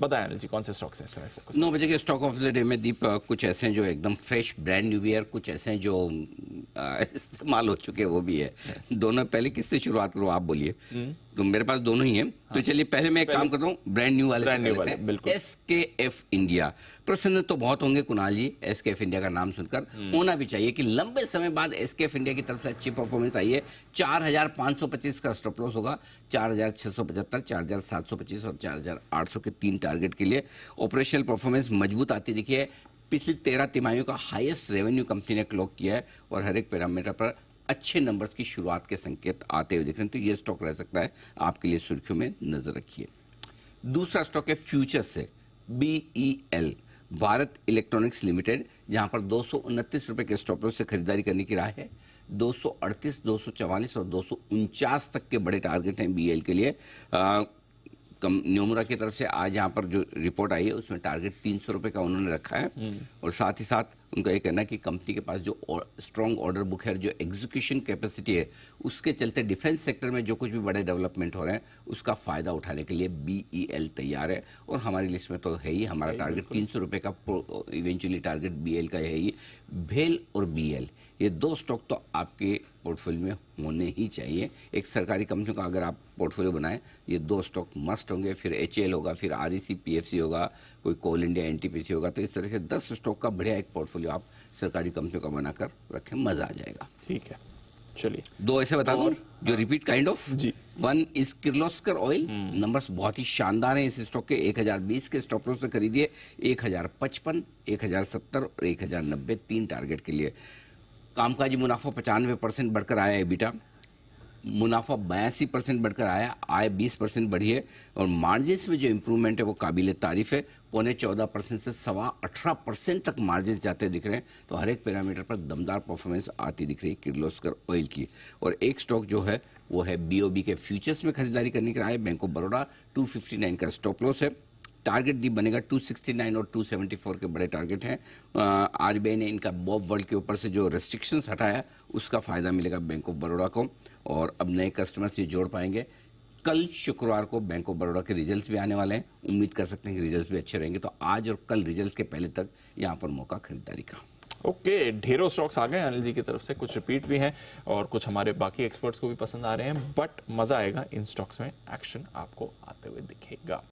बताएं अनिल जी, कौन से स्टॉक्स हैं इस समय फोकस? 9 बजे के स्टॉक ऑफ द डे में दीप कुछ ऐसे हैं जो एकदम फ्रेश ब्रांड न्यू ईयर, कुछ ऐसे हैं जो इस्तेमाल हो चुके हैं वो भी है। दोनों, पहले किससे शुरुआत करूँ आप बोलिए? तो मेरे पास दोनों ही हैं। तो चलिए पहले मैं एक काम करता हूँ, ब्रांड न्यू वाले से कर लेते हैं। बिल्कुल। SKF India. प्रसन्न तो बहुत होंगे कुणाल जी एसकेएफ इंडिया का नाम सुनकर, होना भी चाहिए कि लंबे समय बाद एसकेएफ इंडिया की तरफ से अच्छी परफॉर्मेंस आई है। 4525 का स्टॉप लॉस होगा, 4675, 4725 और 4800 के 3 टारगेट के लिए। ऑपरेशनल परफॉर्मेंस मजबूत आती दिखी है। पिछली 13 तिमाहियों का हाईएस्ट रेवेन्यू कंपनी ने क्लॉक किया है और हर एक पैरामीटर पर अच्छे नंबर्स की शुरुआत के संकेत आते हुए दिख रहे हैं। तो ये स्टॉक रह सकता है आपके लिए, सुर्खियों में नजर रखिए। दूसरा स्टॉक है फ्यूचर से, बीईएल, भारत इलेक्ट्रॉनिक्स लिमिटेड, जहां पर 229 रुपए के स्टॉप लॉस से खरीदारी करने की राय है। 238, 244 और 249 तक के बड़े टारगेट हैं बीईएल के लिए। न्योमुरा की तरफ से आज यहाँ पर जो रिपोर्ट आई है उसमें टारगेट 300 रुपए का उन्होंने रखा है। और साथ ही साथ उनका ये कहना है कि कंपनी के पास जो स्ट्रॉन्ग ऑर्डर बुक है, जो एग्जीक्यूशन कैपेसिटी है, उसके चलते डिफेंस सेक्टर में जो कुछ भी बड़े डेवलपमेंट हो रहे हैं उसका फायदा उठाने के लिए बीईएल तैयार है। और हमारी लिस्ट में तो है ही, हमारा टारगेट 300 रुपए का इवेंचुअली टारगेट बीएल का है ही। भेल और बीएल, ये दो स्टॉक तो आपके पोर्टफोलियो में होने ही चाहिए। एक सरकारी कंपनियों का अगर आप पोर्टफोलियो बनाएं, ये दो स्टॉक मस्ट होंगे। फिर एचएएल होगा, फिर आरईसी पीएफसी होगा, कोई कोल इंडिया एनटीपीसी होगा। तो इस तरह से 10 स्टॉक का बढ़िया एक पोर्टफोलियो आप सरकारी कंपनियों का बनाकर रखें, मजा आ जाएगा। ठीक है, चलिए दो ऐसे बता दूं जो रिपीट काइंड ऑफ जी। One is Kirloskar oil, numbers बहुत ही शानदार हैं इस स्टॉक के। 1020 के स्टॉप लॉस से खरीदिए, 1055, 1070 और 1090 3 टारगेट के लिए। कामकाजी मुनाफा 95% बढ़कर आया है, एबिटा मुनाफा 82% बढ़कर आया, आय 20% बढ़ी है और मार्जिन्स में जो इंप्रूवमेंट है वो काबिल तारीफ है। 14.25% से 18% तक मार्जिन जाते दिख रहे हैं। तो हर एक पैरामीटर पर दमदार परफॉर्मेंस आती दिख रही है किर्लोस्कर ऑयल की। और एक स्टॉक जो है वो है बीओबी के फ्यूचर्स में खरीदारी करने के लिए, बैंक ऑफ बड़ौदा, 259 का स्टॉप लॉस है। टारगेट दी बनेगा 269 और 274 के बड़े टारगेट हैं। आरबीआई ने इनका बॉब वर्ल्ड के ऊपर से जो रेस्ट्रिक्शंस हटाया उसका फायदा मिलेगा बैंक ऑफ बड़ौदा को और अब नए कस्टमर्स ये जोड़ पाएंगे। कल शुक्रवार को बैंक ऑफ बड़ौदा के रिजल्ट्स भी आने वाले हैं, उम्मीद कर सकते हैं कि रिजल्ट्स भी अच्छे रहेंगे। तो आज और कल रिजल्ट्स के पहले तक यहाँ पर मौका खरीदारी का। ओके, ढेरों स्टॉक्स आ गए अनिल जी की तरफ से, कुछ रिपीट भी हैं और कुछ हमारे बाकी एक्सपर्ट्स को भी पसंद आ रहे हैं। बट मजा आएगा इन स्टॉक्स में, एक्शन आपको आते हुए दिखेगा।